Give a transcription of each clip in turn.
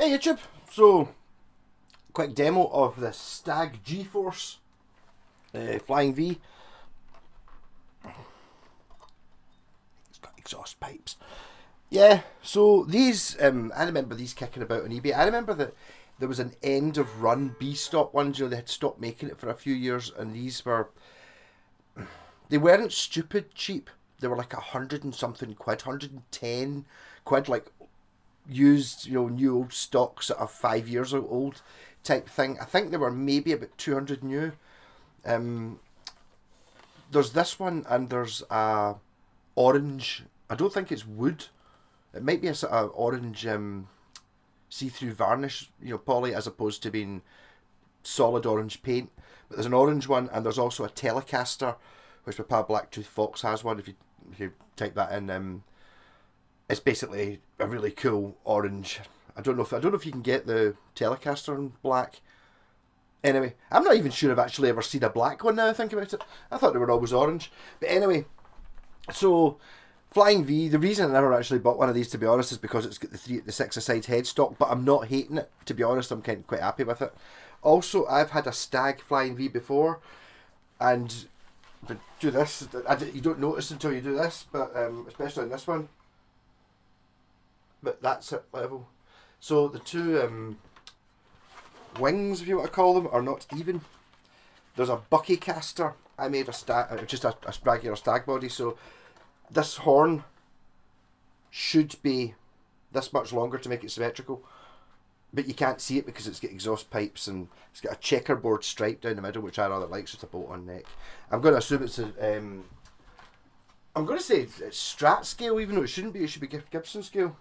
Hey YouTube! So, quick demo of the STAGG G Flying V. It's got exhaust pipes. Yeah, so these, I remember these kicking about on eBay. I remember that there was an end of run B-stock ones, they had stopped making it for a few years, and these were, they weren't stupid cheap. They were like 100 and something quid, 110 quid, like used, new old stock, sort of 5 years old type thing. I think they were maybe about 200 new. There's this one, and there's a orange. I don't think it's wood. It might be a sort of orange see-through varnish, poly, as opposed to being solid orange paint. But there's an orange one, and there's also a Telecaster, which my pal Blacktooth Fox has one. If you type that in, it's basically a really cool orange. I don't know if you can get the Telecaster in black. Anyway, I'm not even sure I've actually ever seen a black one now I think about it. I thought they were always orange. But anyway, so Flying V, the reason I never actually bought one of these, to be honest, is because it's got the 6-a-side headstock, but I'm not hating it, to be honest. I'm quite happy with it. Also, I've had a STAGG Flying V before, and do this, you don't notice until you do this, but especially in this one. But that's it level. So the two wings, if you want to call them, are not even. There's a bucky caster. I made just a regular stag body, so this horn should be this much longer to make it symmetrical, but you can't see it because it's got exhaust pipes, and it's got a checkerboard stripe down the middle, which I rather like. It's just a bolt-on neck. I'm going to assume it's a I'm going to say it's Strat scale, even though it shouldn't be. It should be Gibson scale.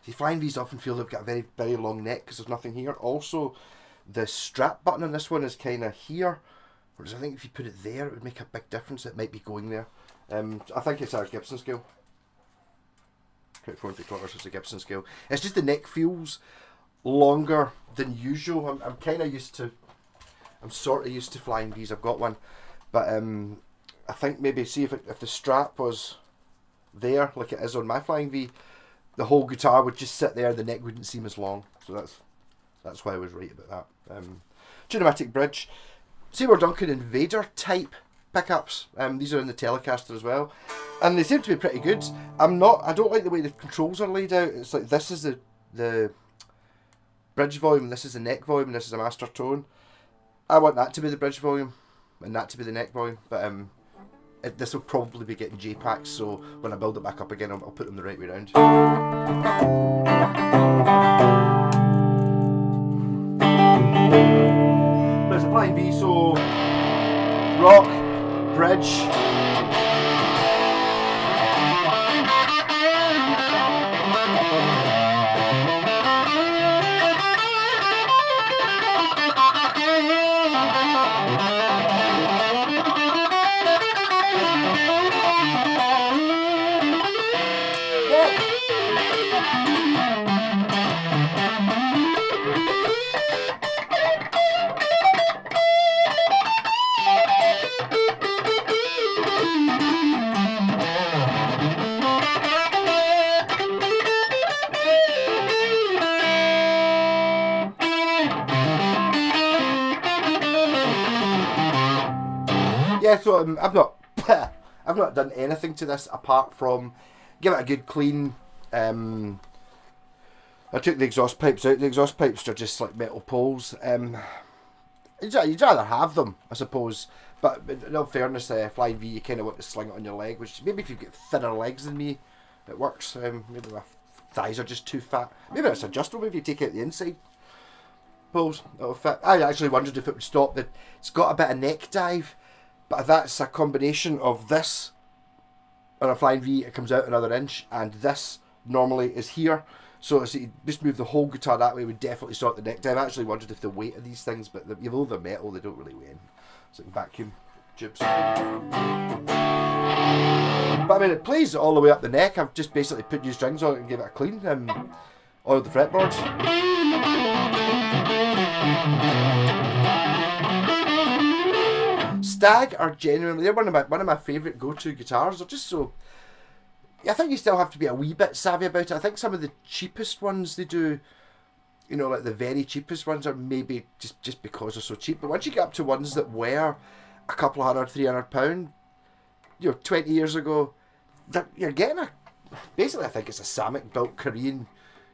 See, Flying V's often feel they've got a very, very long neck because there's nothing here. Also, the strap button on this one is kind of here, whereas I think if you put it there, it would make a big difference. It might be going there. I think it's a Gibson scale. 4 3/4 is a Gibson scale. It's just the neck feels longer than usual. I'm kind of used to. I'm sort of used to Flying V's. I've got one, but I think maybe see if the strap was there like it is on my Flying V, the whole guitar would just sit there. The neck wouldn't seem as long. So that's why I was right about that. Tunematic bridge, Seymour Duncan Invader type pickups. These are in the Telecaster as well, and they seem to be pretty good. I don't like the way the controls are laid out. It's like this is the bridge volume, this is the neck volume, and this is a master tone. I want that to be the bridge volume, and that to be the neck volume. But this will probably be getting J-packs, so when I build it back up again, I'll put them the right way around. There's a Flying V, so rock, bridge. Yeah, so I've not done anything to this apart from give it a good clean. I took the exhaust pipes out. The exhaust pipes are just like metal poles. You'd rather have them, I suppose. But in all fairness, Flying V, you kind of want to sling it on your leg, which maybe if you've got thinner legs than me, it works. Maybe my thighs are just too fat. Maybe it's adjustable. Maybe if you take out the inside poles, it'll fit. I actually wondered if it would stop. It's got a bit of neck dive, but that's a combination of this. On a Flying V, it comes out another inch, and this normally is here. So you just move the whole guitar that way would definitely stop the neck dive. I actually wondered if the weight of these things, but although they're metal, they don't really weigh in. It's like vacuum tubes. But I mean, it plays all the way up the neck. I've just basically put new strings on it and gave it a clean. Oiled the fretboards. STAGG are genuinely, they're one of my favourite go-to guitars. They're just so, I think you still have to be a wee bit savvy about it. I think some of the cheapest ones they do, you know, like the very cheapest ones are maybe just because they're so cheap. But once you get up to ones that were a couple of £100, £300, you know, 20 years ago, you're getting basically I think it's a Samick built Korean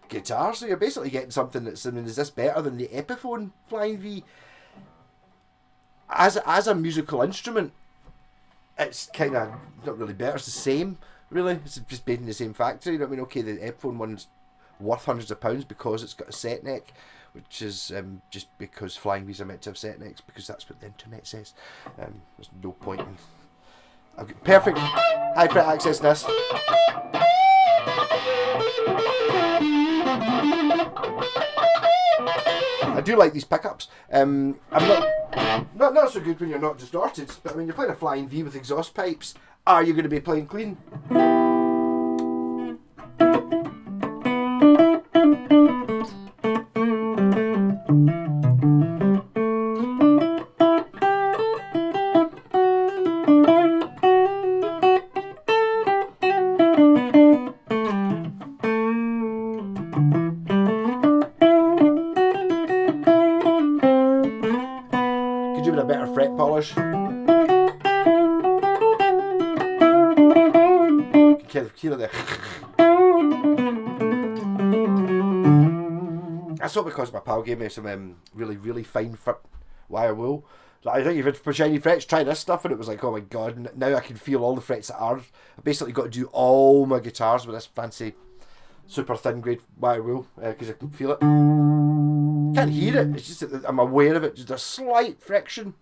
guitar. So you're basically getting something that's, I mean, is this better than the Epiphone Flying V? As a musical instrument, it's kind of not really better. It's the same, really. It's just made in the same factory. You know what I mean? Okay, the Epiphone one's worth hundreds of pounds because it's got a set neck, which is just because Flying V's are meant to have set necks, because that's what the internet says. There's no point in... I've got perfect high fret access in this. I do like these pickups. I'm not so good when you're not distorted, but when you're playing a Flying V with exhaust pipes, are you going to be playing clean? Could do with a better fret polish. Hear the... That's all because my pal gave me some really fine wire wool. Like, I think if it's shiny frets, try this stuff, and it was like, oh my god, now I can feel all the frets that are. I basically got to do all my guitars with this fancy super thin grade wire wool, because I can feel it. Can't hear it, it's just that I'm aware of it, just a slight friction.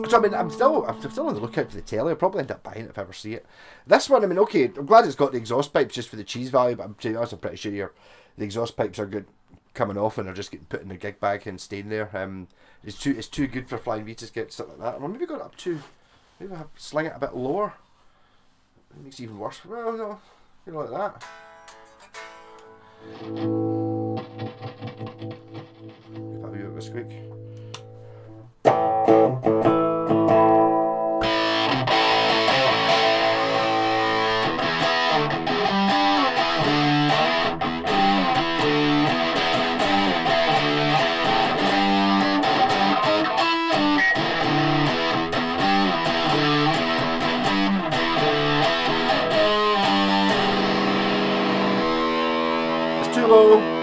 So I mean, I'm still on the lookout for the telly. I'll probably end up buying it if I ever see it. This one, I mean, okay, I'm glad it's got the exhaust pipes just for the cheese value, but I'm pretty sure the exhaust pipes are good coming off and are just getting put in the gig bag and staying there. It's too good for Flying V to get stuff like that. Or maybe got it up to, maybe I sling it a bit lower. It makes it even worse. Well, no, you know, like that. Give that a wee bit of a squeak. It's too low.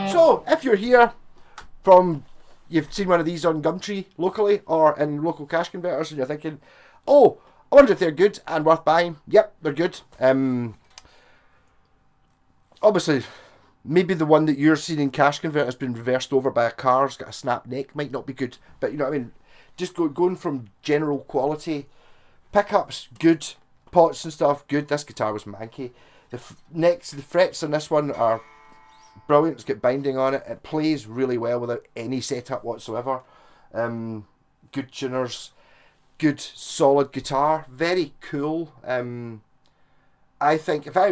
So, if you're here you've seen one of these on Gumtree locally or in local cash converters and you're thinking, oh, I wonder if they're good and worth buying. Yep, they're good. Obviously, maybe the one that you're seeing in cash converter has been reversed over by a car, it's got a snap neck, might not be good. But you know what I mean? Just going from general quality, pickups, good, pots and stuff, good. This guitar was manky. The frets on this one are brilliant. It's got binding on it. It plays really well without any setup whatsoever. Good tuners, good solid guitar, very cool. I think I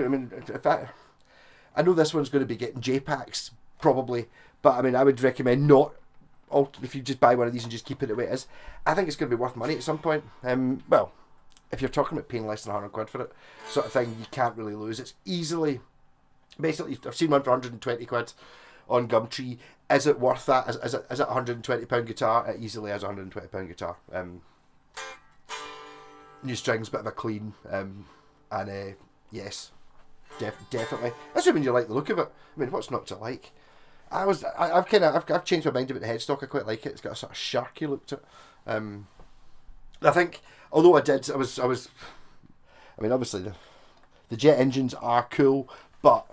know this one's going to be getting J-packs probably, but I mean I would recommend not. If you just buy one of these and just keep it the way it is, I think it's going to be worth money at some point. Well, if you're talking about paying less than 100 quid for it, sort of thing, you can't really lose. It's easily, basically, I've seen one for 120 quid on Gumtree. Is it worth that? Is it a £120 guitar? It easily is a £120 guitar. New strings, bit of a clean, and yes, definitely. Assuming you like the look of it. I mean, what's not to like? I've changed my mind about the headstock. I quite like it. It's got a sort of sharky look to it. I think, although I mean, obviously the jet engines are cool, but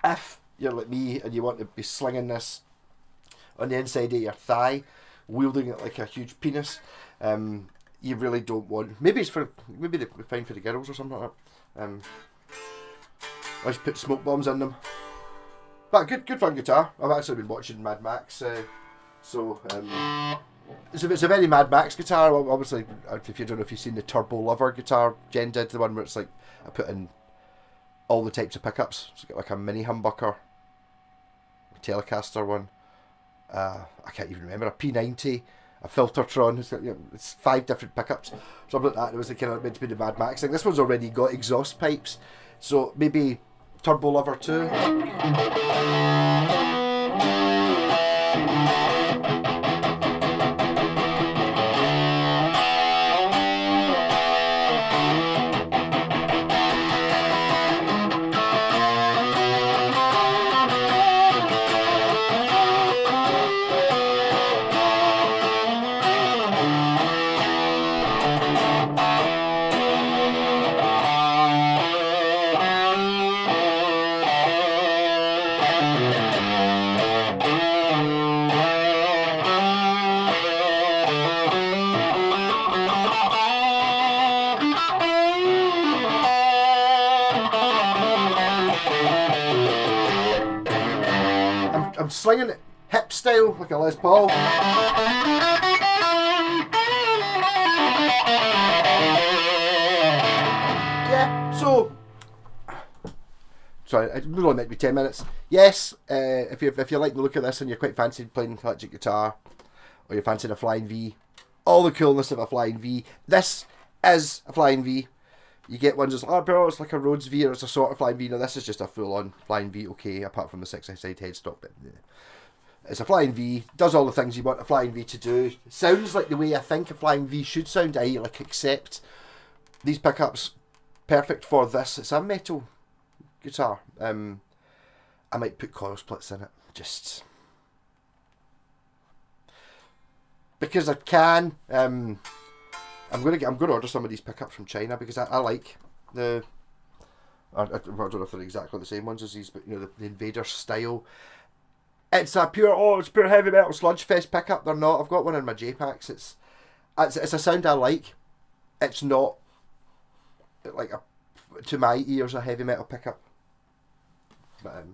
if you're like me and you want to be slinging this on the inside of your thigh, wielding it like a huge penis, you really don't want. Maybe they're fine for the girls or something like that. I just put smoke bombs in them. But good fun guitar. I've actually been watching Mad Max, so it's a very Mad Max guitar. Obviously, if you don't know if you've seen the Turbo Lover guitar Jen did, the one where it's like I put in all the types of pickups. So it's got like a mini humbucker, a Telecaster one. I can't even remember, a P90, a Filtertron. It's 5 different pickups, something like that. It was kind of meant to be the Mad Max thing. This one's already got exhaust pipes, so maybe Turbo Lover 2. I'm slinging it hip style like a Les Paul. Yeah, so sorry, it only meant to be 10 minutes. Yes, if you like the look of this and you're quite fancy playing electric guitar, or you're fancying a Flying V, all the coolness of a Flying V. This is a Flying V. You get ones that's like, oh bro, it's like a Rhodes V, or it's a sort of Flying V. No, this is just a full-on Flying V, okay, apart from the 6-side headstock. But it's a Flying V, does all the things you want a Flying V to do. Sounds like the way I think a Flying V should sound, i.e. like accept these pickups. Perfect for this. It's a metal guitar. I might put coil splits in it, just because I can. I'm gonna order some of these pickups from China because I like the. I don't know if they're exactly the same ones as these, but you know the Invader style. It's a pure it's pure heavy metal sludge fest pickup. They're not. I've got one in my J-packs. It's a sound I like. It's not like to my ears a heavy metal pickup. But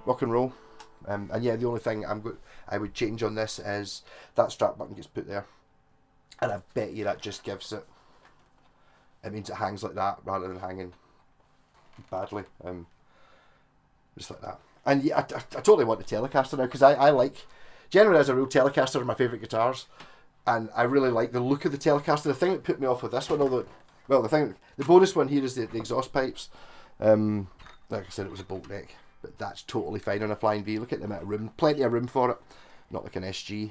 rock and roll. And yeah, the only thing I would change on this is that strap button gets put there, and I bet you that just gives it. It means it hangs like that rather than hanging badly. Just like that. And yeah, I totally want the Telecaster now because I like, generally as a real Telecaster are my favourite guitars, and I really like the look of the Telecaster. The thing that put me off with this one, the bonus one here is the exhaust pipes. Like I said, it was a bolt neck, but that's totally fine on a Flying V. Look at the amount of room, plenty of room for it. Not like an SG.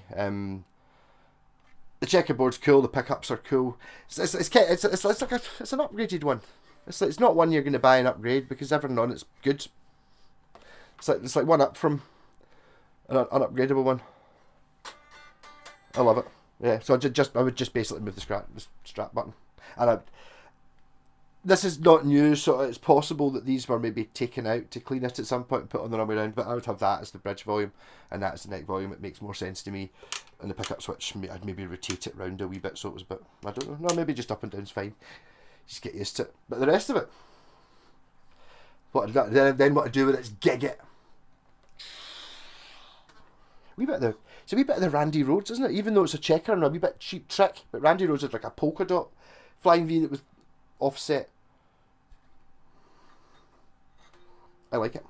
The checkerboard's cool. The pickups are cool. It's an upgraded one. It's not one you're going to buy and upgrade because everything on it's good. It's like one up from an unupgradable one. I love it. Yeah. So I would just basically move the strap button, and this is not new, so it's possible that these were maybe taken out to clean it at some point and put on the wrong way around, but I would have that as the bridge volume and that as the neck volume. It makes more sense to me. And the pickup switch, I'd maybe rotate it round a wee bit so it was a bit, I don't know, no, maybe just up and down's fine. Just get used to it. But the rest of it, then what to do with it is gig it. It's a wee bit of the Randy Rhodes, isn't it? Even though it's a checker and a wee bit cheap trick, but Randy Rhodes is like a polka dot flying V that was offset. I like it.